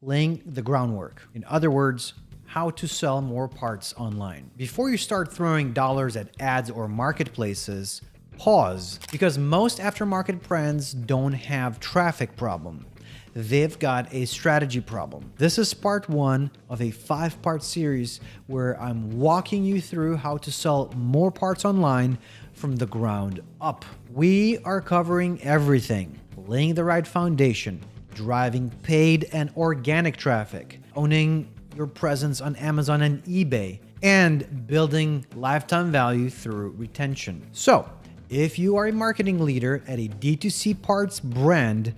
laying the groundwork. In other words, how to sell more parts online. Before you start throwing dollars at ads or marketplaces, pause, because most aftermarket brands don't have traffic problem. They've got a strategy problem. This is part 1 of a 5-part series where I'm walking you through how to sell more parts online from the ground up. We are covering everything: laying the right foundation, driving paid and organic traffic, owning your presence on Amazon and eBay, and building lifetime value through retention. So, if you are a marketing leader at a D2C parts brand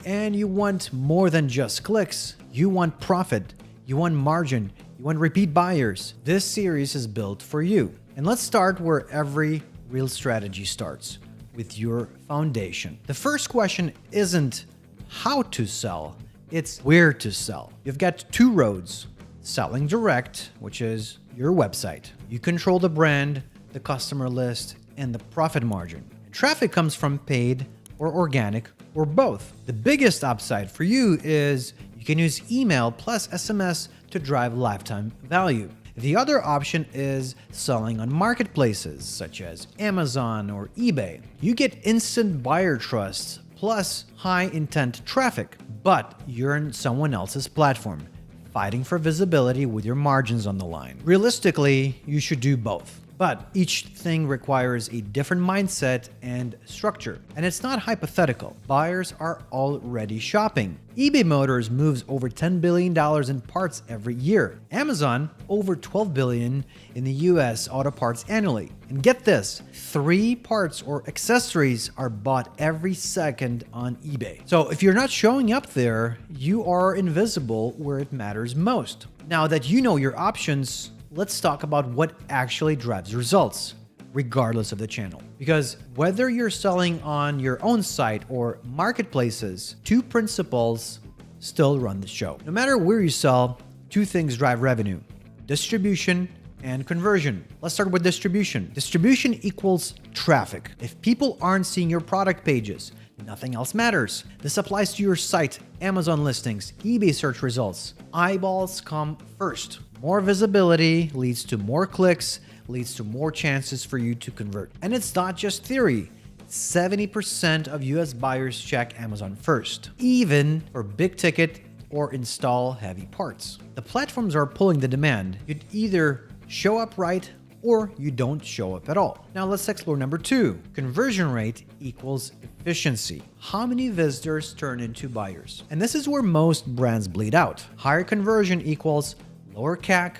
and you want more than just clicks, you want profit, you want margin, you want repeat buyers, this series is built for you. And let's start where every real strategy starts, with your foundation. The first question isn't how to sell, it's where to sell. You've got 2 roads: selling direct, which is your website. You control the brand, the customer list, and the profit margin. Traffic comes from paid or organic or both. The biggest upside for you is you can use email plus SMS to drive lifetime value. The other option is selling on marketplaces such as Amazon or eBay. You get instant buyer trust plus high intent traffic, but you're on someone else's platform, fighting for visibility with your margins on the line. Realistically, you should do both, but each thing requires a different mindset and structure. And it's not hypothetical. Buyers are already shopping. eBay Motors moves over $10 billion in parts every year. Amazon, over $12 billion in the US auto parts annually. And get this, 3 parts or accessories are bought every second on eBay. So if you're not showing up there, you are invisible where it matters most. Now that you know your options, let's talk about what actually drives results, regardless of the channel. Because whether you're selling on your own site or marketplaces, 2 principles still run the show. No matter where you sell, 2 things drive revenue: distribution and conversion. Let's start with distribution. Distribution equals traffic. If people aren't seeing your product pages, nothing else matters. This applies to your site, Amazon listings, eBay search results. Eyeballs come first. More visibility leads to more clicks, leads to more chances for you to convert. And it's not just theory. 70% of US buyers check Amazon first, even for big ticket or install heavy parts. The platforms are pulling the demand. You'd either show up right or you don't show up at all. Now let's explore number 2. Conversion rate equals efficiency. How many visitors turn into buyers? And this is where most brands bleed out. Higher conversion equals lower CAC,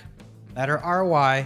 better ROI,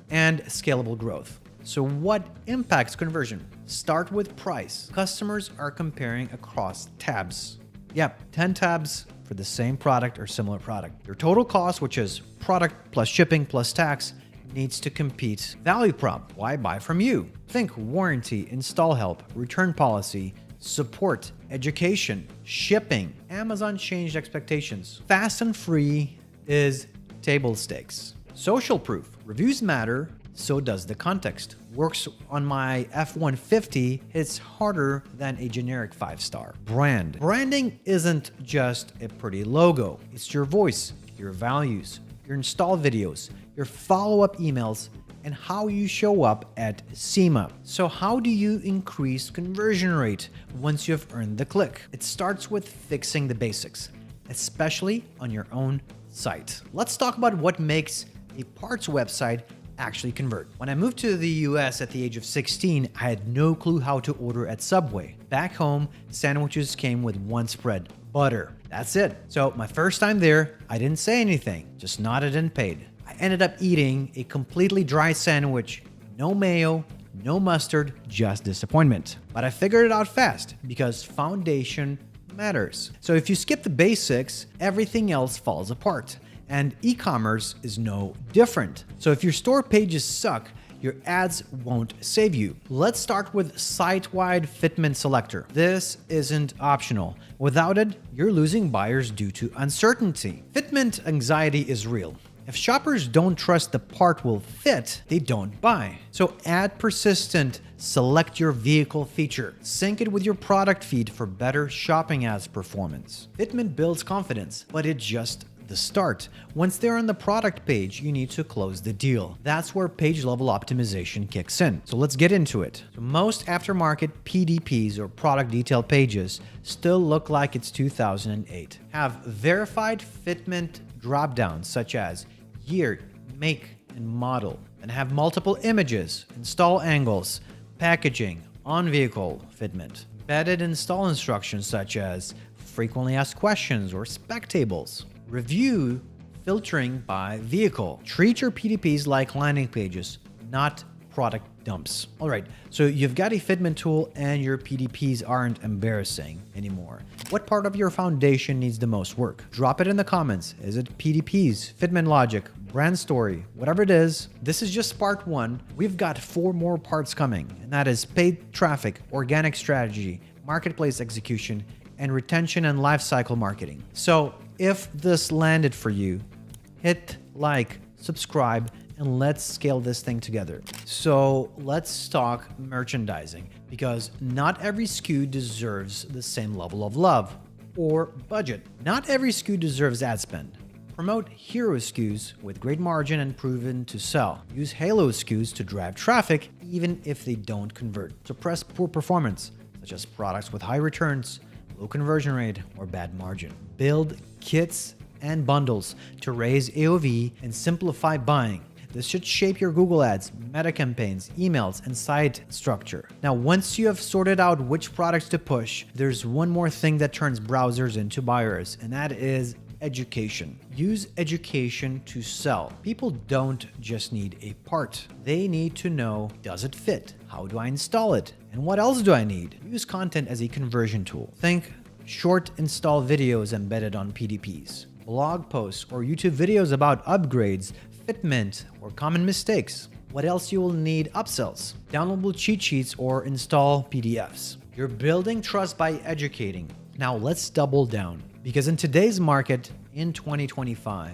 and scalable growth. So what impacts conversion? Start with price. Customers are comparing across tabs. Yep, 10 tabs for the same product or similar product. Your total cost, which is product plus shipping plus tax, needs to compete. Value prop: why buy from you? Think warranty, install help, return policy, support, education, shipping. Amazon changed expectations. Fast and free is table stakes. Social proof: reviews matter, so does the context. Works on my F-150, it's harder than a generic 5-star. Brand. Branding isn't just a pretty logo. It's your voice, your values, your install videos, your follow-up emails, and how you show up at SEMA. So how do you increase conversion rate once you've earned the click? It starts with fixing the basics, especially on your own site. Let's talk about what makes a parts website actually convert. When I moved to the US at the age of 16, I had no clue how to order at Subway. Back home, sandwiches came with one spread: butter. That's it. So my first time there, I didn't say anything, just nodded and paid. I ended up eating a completely dry sandwich, no mayo, no mustard, just disappointment. But I figured it out fast because foundation matters. So if you skip the basics, everything else falls apart. And e-commerce is no different. So if your store pages suck, your ads won't save you. Let's start with site-wide fitment selector. This isn't optional. Without it, you're losing buyers due to uncertainty. Fitment anxiety is real. If shoppers don't trust the part will fit, they don't buy. So add persistent, select your vehicle feature. Sync it with your product feed for better shopping ads performance. Fitment builds confidence, but it's just the start. Once they're on the product page, you need to close the deal. That's where page level optimization kicks in. So let's get into it. So most aftermarket PDPs or product detail pages still look like it's 2008. Have verified fitment dropdowns such as year, make, and model, and have multiple images, install angles, packaging, on-vehicle fitment, embedded install instructions such as frequently asked questions or spec tables, review filtering by vehicle. Treat your PDPs like landing pages, not product dumps. All right, so you've got a fitment tool and your PDPs aren't embarrassing anymore. What part of your foundation needs the most work? Drop it in the comments. Is it PDPs, fitment logic, brand story, whatever it is? This is just part 1. We've got 4 more parts coming, and that is paid traffic, organic strategy, marketplace execution, and retention and lifecycle marketing. So if this landed for you, hit like, subscribe, and let's scale this thing together. So let's talk merchandising, because not every SKU deserves the same level of love or budget. Not every SKU deserves ad spend. Promote hero SKUs with great margin and proven to sell. Use halo SKUs to drive traffic even if they don't convert. Suppress poor performance, such as products with high returns, low conversion rate, or bad margin. Build kits and bundles to raise AOV and simplify buying. This should shape your Google Ads, meta campaigns, emails, and site structure. Now, once you have sorted out which products to push, there's one more thing that turns browsers into buyers, and that is education. Use education to sell. People don't just need a part. They need to know, does it fit? How do I install it? And what else do I need? Use content as a conversion tool. Think short install videos embedded on PDPs, blog posts or YouTube videos about upgrades, fitment, or common mistakes. What else you will need? Upsells, downloadable cheat sheets, or install PDFs. You're building trust by educating. Now let's double down, because in today's market, in 2025,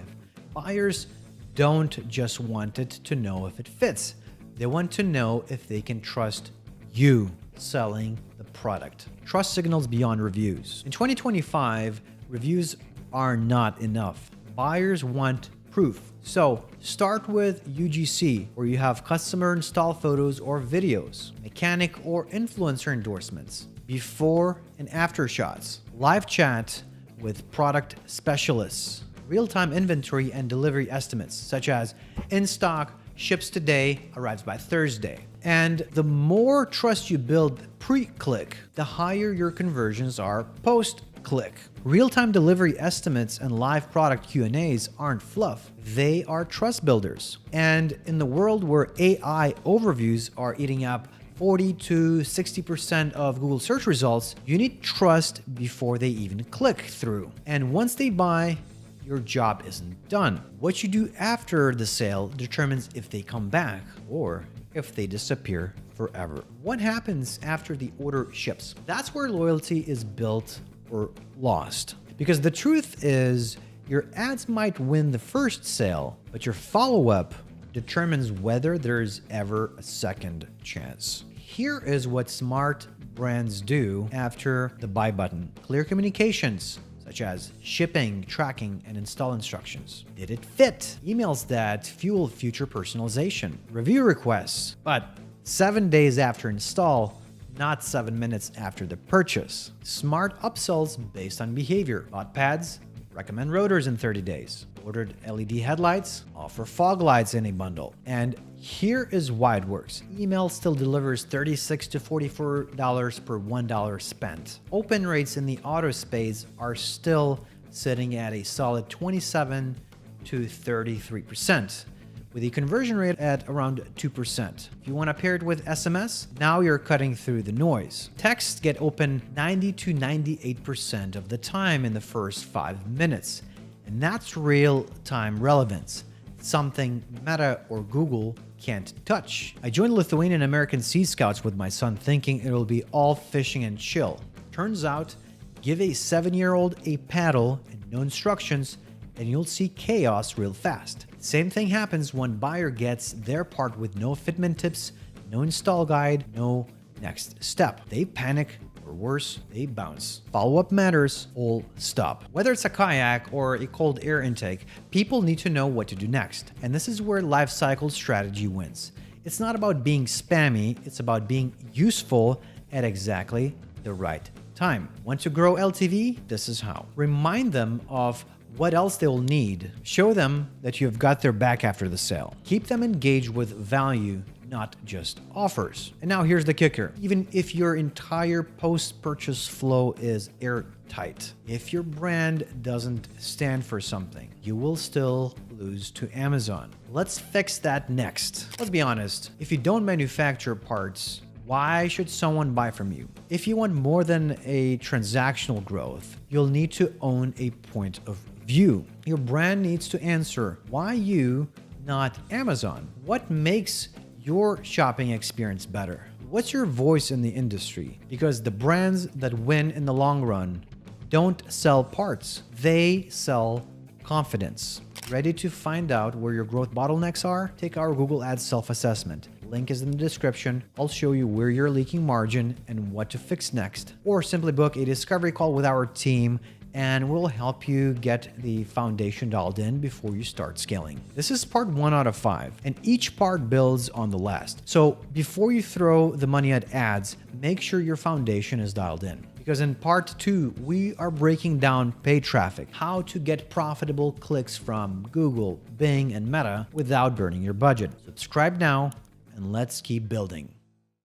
buyers don't just want it to know if it fits. They want to know if they can trust you selling the product. Trust signals beyond reviews. In 2025, reviews are not enough. Buyers want proof. So start with UGC, where you have customer install photos or videos, mechanic or influencer endorsements, before and after shots, live chat with product specialists, real-time inventory and delivery estimates, such as in stock, ships today, arrives by Thursday. And the more trust you build pre-click, the higher your conversions are post-click. Real-time delivery estimates and live product Q&As aren't fluff. They are trust builders. And in the world where AI overviews are eating up 40 to 60% of Google search results, you need trust before they even click through. And once they buy, your job isn't done. What you do after the sale determines if they come back or if they disappear forever. What happens after the order ships? That's where loyalty is built or lost. Because the truth is, your ads might win the first sale, but your follow-up determines whether there's ever a second chance. Here is what smart brands do after the buy button. Clear communications, such as shipping, tracking, and install instructions. Did it fit? Emails that fuel future personalization. Review requests, but 7 days after install, not 7 minutes after the purchase. Smart upsells based on behavior. Bought pads, recommend rotors in 30 days. Ordered LED headlights, offer fog lights in a bundle. And here is why it works. Email still delivers $36 to $44 per $1 spent. Open rates in the auto space are still sitting at a solid 27 to 33%, with a conversion rate at around 2%. If you want to pair it with SMS, now you're cutting through the noise. Texts get open 90 to 98% of the time in the first 5 minutes. And that's real-time relevance, something Meta or Google can't touch. I joined Lithuanian American Sea Scouts with my son thinking it'll be all fishing and chill. Turns out, give a 7-year-old a paddle and no instructions, and you'll see chaos real fast. Same thing happens when buyer gets their part with no fitment tips, no install guide, no next step. They panic, or worse, they bounce. Follow-up matters, all stop. Whether it's a kayak or a cold air intake, people need to know what to do next. And this is where life cycle strategy wins. It's not about being spammy, it's about being useful at exactly the right time. Want to grow LTV? This is how. Remind them of what else they will need. Show them that you've got their back after the sale. Keep them engaged with value, not just offers. And now here's the kicker. Even if your entire post-purchase flow is airtight, if your brand doesn't stand for something, you will still lose to Amazon. Let's fix that next. Let's be honest, if you don't manufacture parts, why should someone buy from you? If you want more than a transactional growth, you'll need to own a point of view. Your brand needs to answer, why you, not Amazon? What makes your shopping experience better? What's your voice in the industry? Because the brands that win in the long run don't sell parts, they sell confidence. Ready to find out where your growth bottlenecks are? Take our Google Ads self-assessment. Link is in the description. I'll show you where you're leaking margin and what to fix next. Or simply book a discovery call with our team and we'll help you get the foundation dialed in before you start scaling. This is part 1 out of 5, and each part builds on the last. So before you throw the money at ads, make sure your foundation is dialed in. Because in part 2, we are breaking down paid traffic, how to get profitable clicks from Google, Bing, and Meta without burning your budget. Subscribe now, and let's keep building.